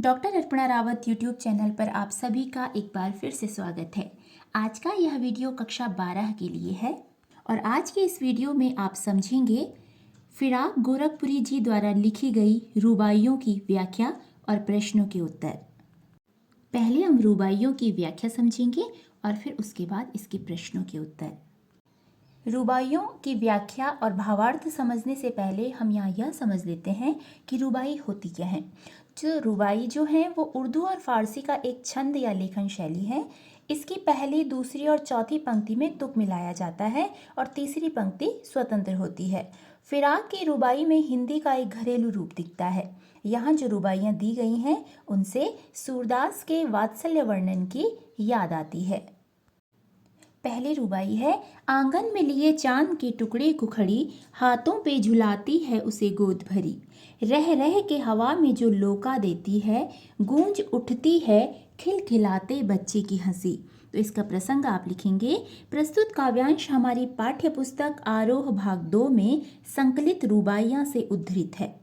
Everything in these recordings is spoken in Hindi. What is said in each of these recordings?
Doctor Arpana Rawat YouTube channel पर आप सभी का एक बार फिर से स्वागत है। आज का यह वीडियो कक्षा 12 के लिए है और आज के इस वीडियो में आप समझेंगे फिराक गोरखपुरी जी द्वारा लिखी गई रुबाइयों की व्याख्या और प्रश्नों के उत्तर। पहले हम रुबाइयों की व्याख्या समझेंगे और फिर उसके बाद इसके प्रश्नों के उत्तर। रुबाइयों की व्याख्या और भावार्थ समझने से पहले हम यहाँ यह समझ लेते हैं कि रुबाई होती क्या है। रुबाई जो है वो उर्दू और फारसी का एक छंद या लेखन शैली है। इसकी पहली, दूसरी और चौथी पंक्ति में तुक मिलाया जाता है और तीसरी पंक्ति स्वतंत्र होती है। फिराक की रुबाई में हिंदी का एक घरेलू रूप दिखता है। यहाँ जो रुबाइयाँ दी गई हैं उनसे सूरदास के वात्सल्य वर्णन की याद आती है। पहली रुबाई है, आंगन में लिए चांद के टुकड़े को खड़ी, हाथों पे झुलाती है उसे गोद भरी, रह रह के हवा में जो लोका देती है, गूंज उठती है खिलखिलाते बच्चे की हंसी। तो इसका प्रसंग आप लिखेंगे। प्रस्तुत काव्यांश हमारी पाठ्य पुस्तक आरोह भाग 2 में संकलित रुबाइयां से उद्धृत है।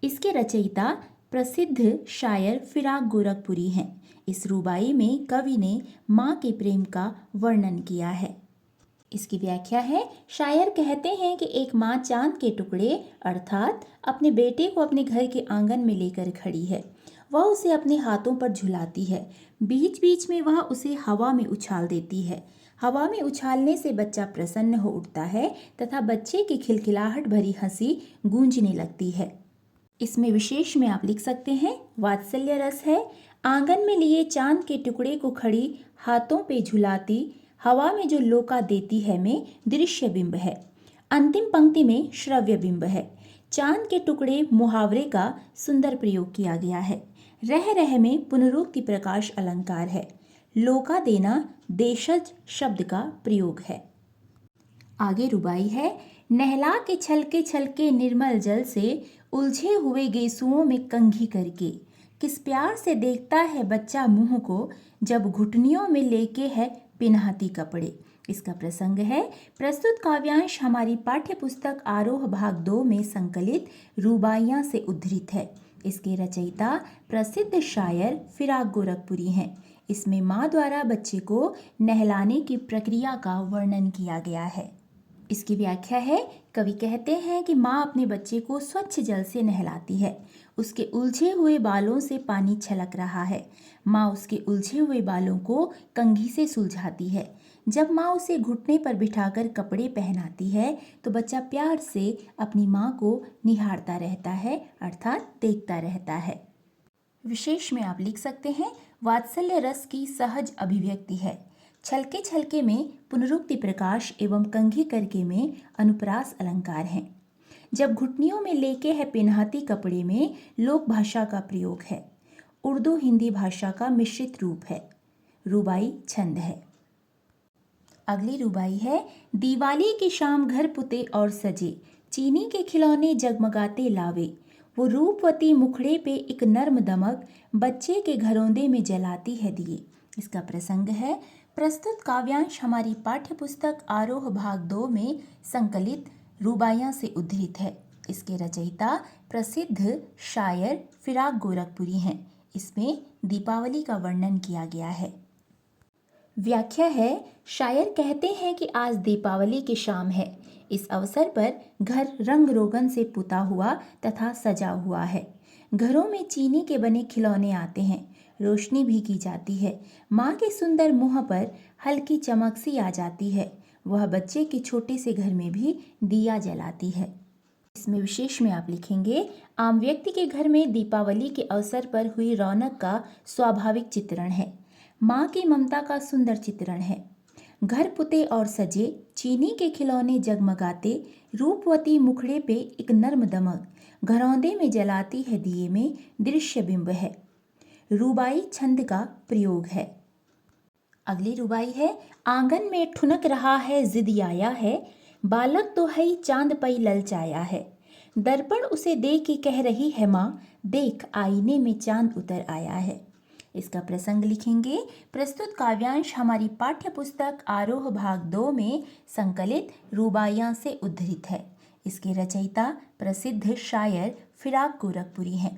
इसके रचयिता प्रसिद्ध शायर फिराक गोरखपुरी हैं। इस रुबाई में कवि ने माँ के प्रेम का वर्णन किया है। इसकी व्याख्या है, शायर कहते हैं कि एक माँ चांद के टुकड़े अर्थात अपने बेटे को अपने घर के आंगन में लेकर खड़ी है। वह उसे अपने हाथों पर झुलाती है। बीच बीच में वह उसे हवा में उछाल देती है। हवा में उछालने से बच्चा प्रसन्न हो उठता है तथा बच्चे की खिलखिलाहट भरी हंसी गूंजने लगती है। इसमें विशेष में आप लिख सकते हैं, वात्सल्य रस है। आंगन में लिए चांद के टुकड़े को खड़ी, हाथों पे झुलाती, हवा में जो लोका देती है में दृश्य बिंब है। अंतिम पंक्ति में श्रव्य बिंब है। चांद के टुकड़े मुहावरे का सुंदर प्रयोग किया गया है। रह रह में पुनरुक्ति प्रकाश अलंकार है। लोका देना देशज शब्द का प्रयोग है। आगे रुबाई है, नहला के छलके निर्मल जल से, उलझे हुए गेसुओं में कंघी करके, किस प्यार से देखता है बच्चा मुंह को, जब घुटनियों में लेके है पिन्हाती कपड़े। इसका प्रसंग है। प्रस्तुत काव्यांश हमारी पाठ्य पुस्तक आरोह भाग 2 में संकलित रुबाइयां से उद्धृत है। इसके रचयिता प्रसिद्ध शायर फिराक गोरखपुरी हैं। इसमें माँ द्वारा बच्चे को नहलाने की प्रक्रिया का वर्णन किया गया है। इसकी व्याख्या है, कवि कहते हैं कि माँ अपने बच्चे को स्वच्छ जल से नहलाती है। उसके उलझे हुए बालों से पानी छलक रहा है। माँ उसके उलझे हुए बालों को कंघी से सुलझाती है। जब माँ उसे घुटने पर बिठाकर कपड़े पहनाती है तो बच्चा प्यार से अपनी माँ को निहारता रहता है अर्थात देखता रहता है। विशेष में आप लिख सकते हैं, वात्सल्य रस की सहज अभिव्यक्ति है। छलके छलके में पुनरुक्ति प्रकाश एवं कंघी करके में अनुप्रास अलंकार हैं। जब घुटनियों में लेके है पिन्हाती कपड़े में लोक भाषा का प्रयोग है। उर्दू हिंदी भाषा का मिश्रित रूप है। रुबाई छंद है। अगली रुबाई है, दिवाली की शाम घर पुते और सजे, चीनी के खिलौने जगमगाते लावे, वो रूपवती मुखड़े पे एक नर्म दमक, बच्चे के घरौंदे में जलाती है दिए। इसका प्रसंग है। प्रस्तुत काव्यांश हमारी पाठ्य पुस्तक आरोह भाग 2 में संकलित रुबाइयां से उद्धृत है। इसके रचयिता प्रसिद्ध शायर फिराक गोरखपुरी हैं। इसमें दीपावली का वर्णन किया गया है। व्याख्या है, शायर कहते हैं कि आज दीपावली की शाम है। इस अवसर पर घर रंग रोगन से पुता हुआ तथा सजा हुआ है। घरों में चीनी के बने खिलौने आते हैं। रोशनी भी की जाती है। माँ के सुंदर मुंह पर हल्की चमक सी आ जाती है। वह बच्चे के छोटे से घर में भी दिया जलाती है। इसमें विशेष में आप लिखेंगे, आम व्यक्ति के घर में दीपावली के अवसर पर हुई रौनक का स्वाभाविक चित्रण है। माँ की ममता का सुंदर चित्रण है। घर पुते और सजे, चीनी के खिलौने जगमगाते, रूपवती मुखड़े पे एक नर्म दमक, घरौंदे में जलाती है दिए में दृश्य बिंब है। रुबाई छंद का प्रयोग है। अगली रुबाई है, आंगन में ठुनक रहा है जिद आया है, बालक तो है चांद पई ललचाया है, दर्पण उसे देख के कह रही है माँ, देख आईने में चांद उतर आया है। इसका प्रसंग लिखेंगे। प्रस्तुत काव्यांश हमारी पाठ्य पुस्तक आरोह भाग 2 में संकलित रुबाइयां से उद्धृत है। इसके रचयिता प्रसिद्ध शायर फिराक गोरखपुरी हैं।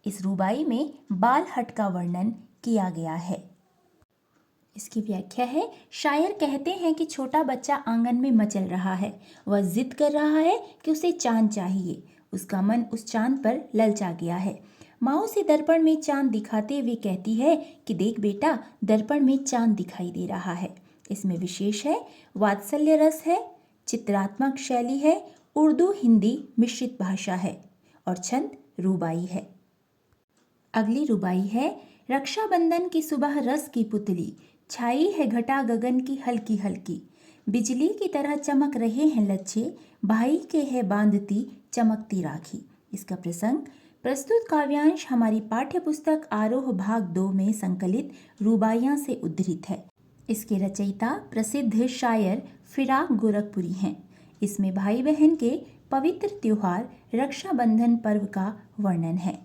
इस रुबाई में बाल हट का वर्णन किया गया है। इसकी व्याख्या है, शायर कहते हैं कि छोटा बच्चा आंगन में मचल रहा है। वह जिद कर रहा है कि उसे चांद चाहिए। उसका मन उस चांद पर ललचा गया है। माँ उसे दर्पण में चांद दिखाते हुए कहती है कि देख बेटा, दर्पण में चांद दिखाई दे रहा है। इसमें विशेष है, वात्सल्य रस है, चित्रात्मक शैली है, उर्दू हिंदी मिश्रित भाषा है और छंद रुबाई है। अगली रुबाई है, रक्षाबंधन की सुबह रस की पुतली, छाई है घटा गगन की हल्की हल्की, बिजली की तरह चमक रहे हैं लच्छे, भाई के है बांधती चमकती राखी। इसका प्रसंग प्रस्तुत काव्यांश हमारी पाठ्य पुस्तक आरोह भाग 2 में संकलित रुबाइयां से उद्धृत है। इसके रचयिता प्रसिद्ध शायर फिराक गोरखपुरी हैं। इसमें भाई बहन के पवित्र त्योहार रक्षाबंधन पर्व का वर्णन है।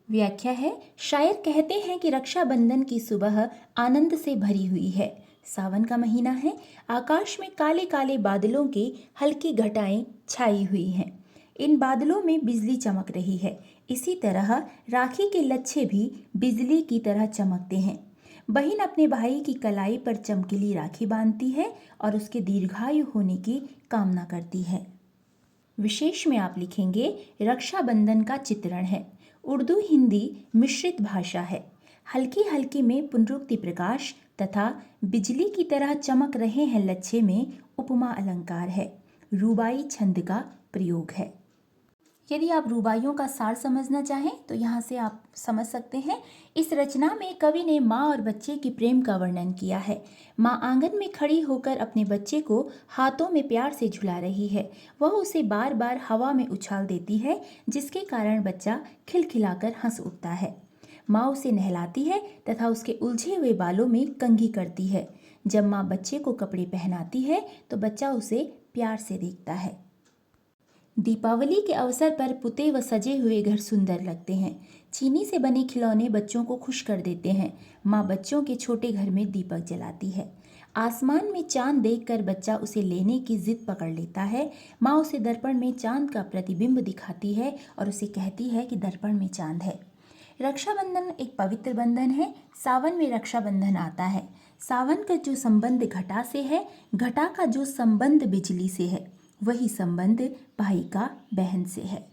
व्याख्या है, शायर कहते हैं कि रक्षाबंधन की सुबह आनंद से भरी हुई है। सावन का महीना है, आकाश में काले काले बादलों की हल्की घटाएं छाई हुई हैं। इन बादलों में बिजली चमक रही है। इसी तरह राखी के लच्छे भी बिजली की तरह चमकते हैं। बहन अपने भाई की कलाई पर चमकीली राखी बांधती है और उसके दीर्घायु होने की कामना करती है। विशेष में आप लिखेंगे, रक्षाबंधन का चित्रण है। उर्दू हिंदी मिश्रित भाषा है। हल्की हल्की में पुनरुक्ति प्रकाश तथा बिजली की तरह चमक रहे हैं लच्छे में उपमा अलंकार है। रुबाई छंद का प्रयोग है। यदि आप रुबाइयों का सार समझना चाहें तो यहाँ से आप समझ सकते हैं। इस रचना में कवि ने माँ और बच्चे की प्रेम का वर्णन किया है। माँ आंगन में खड़ी होकर अपने बच्चे को हाथों में प्यार से झुला रही है। वह उसे बार बार हवा में उछाल देती है, जिसके कारण बच्चा खिलखिलाकर हंस उठता है। माँ उसे नहलाती है तथा उसके उलझे हुए बालों में कंघी करती है। जब माँ बच्चे को कपड़े पहनाती है तो बच्चा उसे प्यार से देखता है। दीपावली के अवसर पर पुते व सजे हुए घर सुंदर लगते हैं। चीनी से बने खिलौने बच्चों को खुश कर देते हैं। माँ बच्चों के छोटे घर में दीपक जलाती है। आसमान में चांद देखकर बच्चा उसे लेने की जिद पकड़ लेता है। माँ उसे दर्पण में चांद का प्रतिबिंब दिखाती है और उसे कहती है कि दर्पण में चांद है। रक्षाबंधन एक पवित्र बंधन है। सावन में रक्षाबंधन आता है। सावन का जो संबंध घटा से है, घटा का जो संबंध बिजली से है, वही संबंध भाई का बहन से है।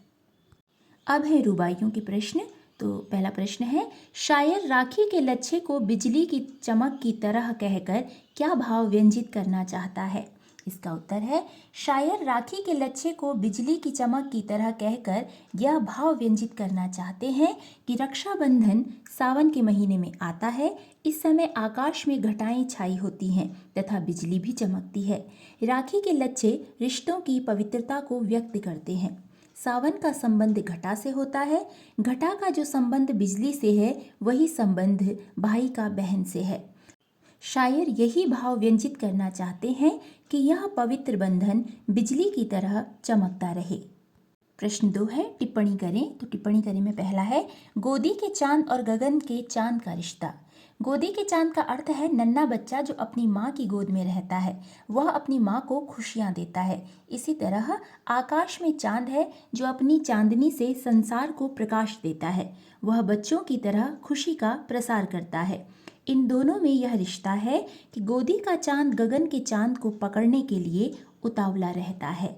अब है रुबाइयों के प्रश्न। तो पहला प्रश्न है, शायर राखी के लच्छे को बिजली की चमक की तरह कहकर क्या भाव व्यंजित करना चाहता है? इसका उत्तर है, शायर राखी के लच्छे को बिजली की चमक की तरह कहकर यह भाव व्यंजित करना चाहते हैं कि रक्षाबंधन सावन के महीने में आता है। इस समय आकाश में घटाएं छाई होती हैं तथा बिजली भी चमकती है। राखी के लच्छे रिश्तों की पवित्रता को व्यक्त करते हैं। सावन का संबंध घटा से होता है। घटा का जो संबंध बिजली से है, वही संबंध भाई का बहन से है। शायर यही भाव व्यंजित करना चाहते हैं कि यह पवित्र बंधन बिजली की तरह चमकता रहे। प्रश्न 2 है, टिप्पणी करें। तो टिप्पणी करें में पहला है, गोदी के चांद और गगन के चांद का रिश्ता। गोदी के चांद का अर्थ है नन्हा बच्चा जो अपनी माँ की गोद में रहता है। वह अपनी माँ को खुशियाँ देता है। इसी तरह आकाश में चांद है जो अपनी चांदनी से संसार को प्रकाश देता है। वह बच्चों की तरह खुशी का प्रसार करता है। इन दोनों में यह रिश्ता है कि गोदी का चांद गगन के चांद को पकड़ने के लिए उतावला रहता है।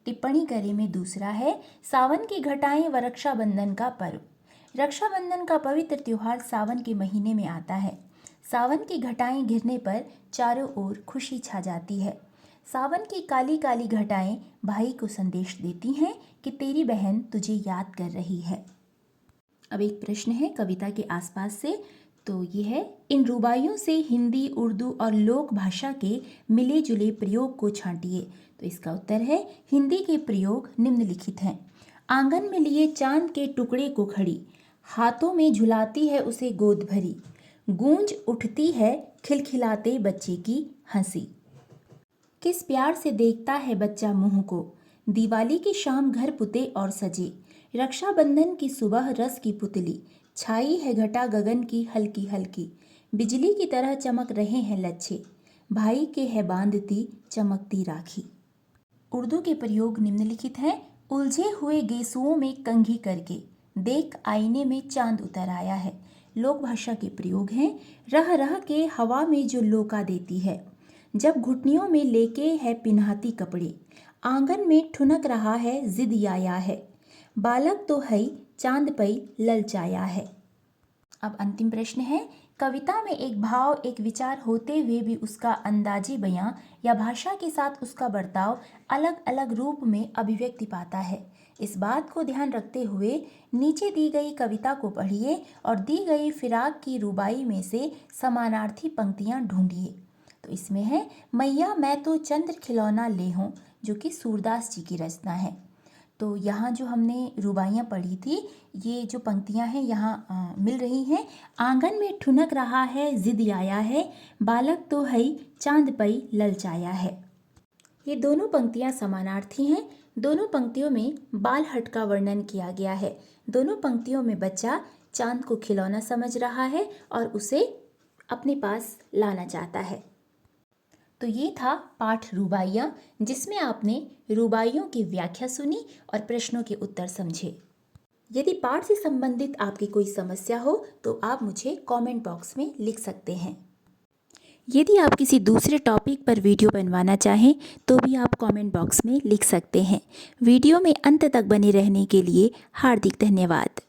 टिप्पणी करें में दूसरा है, सावन की घटाएं व रक्षाबंधन का पर्व। रक्षाबंधन का पवित्र त्योहार सावन के महीने में आता है। सावन की घटाएं घिरने पर चारों ओर खुशी छा जाती है। सावन की काली काली घटाएं भाई को संदेश देती हैं कि तेरी बहन तुझे याद कर रही है। अब एक प्रश्न है कविता के आसपास से। तो ये है, इन रुबाइयों से हिंदी, उर्दू और लोक भाषा के मिले जुले प्रयोग को छांटिए। तो इसका उत्तर है, हिंदी के प्रयोग निम्नलिखित हैं। आंगन में लिए चांद के टुकड़े को खड़ी, हाथों में झुलाती है उसे गोद भरी, गूंज उठती है खिलखिलाते बच्चे की हंसी। किस प्यार से देखता है बच्चा मुंह को, दिवाली की शाम घर पुते और सजे, रक्षाबंधन की सुबह रस की पुतली, छाई है घटा गगन की हल्की हल्की, बिजली की तरह चमक रहे हैं लच्छे, भाई के है बांधती चमकती राखी। उर्दू के प्रयोग निम्नलिखित हैं। उलझे हुए गेसुओं में कंघी करके, देख आईने में चांद उतर आया है। लोक भाषा के प्रयोग हैं। रह रह के हवा में जो लोका देती है, जब घुटनियों में लेके है पिन्हाती कपड़े, आंगन में ठुनक रहा है जिद आया है, बालक तो है चांद पई ललचाया है। अब अंतिम प्रश्न है, कविता में एक भाव एक विचार होते हुए भी उसका अंदाजी बयां या भाषा के साथ उसका बर्ताव अलग अलग रूप में अभिव्यक्ति पाता है। इस बात को ध्यान रखते हुए नीचे दी गई कविता को पढ़िए और दी गई फिराक की रुबाई में से समानार्थी पंक्तियां ढूंढिए। तो इसमें है, मैया मैं तो चंद्र खिलौना ले हूँ, जो कि सूरदास जी की रचना है। तो यहाँ जो हमने रुबाइयाँ पढ़ी थी, ये जो पंक्तियाँ हैं यहाँ मिल रही हैं। आंगन में ठुनक रहा है जिद आया है, बालक तो है चांद पई ललचाया है। ये दोनों पंक्तियाँ समानार्थी हैं। दोनों पंक्तियों में बाल हट का वर्णन किया गया है। दोनों पंक्तियों में बच्चा चांद को खिलौना समझ रहा है और उसे अपने पास लाना चाहता है। तो ये था पाठ रुबाइयाँ, जिसमें आपने रुबाइयों की व्याख्या सुनी और प्रश्नों के उत्तर समझे। यदि पाठ से संबंधित आपकी कोई समस्या हो तो आप मुझे कमेंट बॉक्स में लिख सकते हैं। यदि आप किसी दूसरे टॉपिक पर वीडियो बनवाना चाहें तो भी आप कमेंट बॉक्स में लिख सकते हैं। वीडियो में अंत तक बने रहने के लिए हार्दिक धन्यवाद।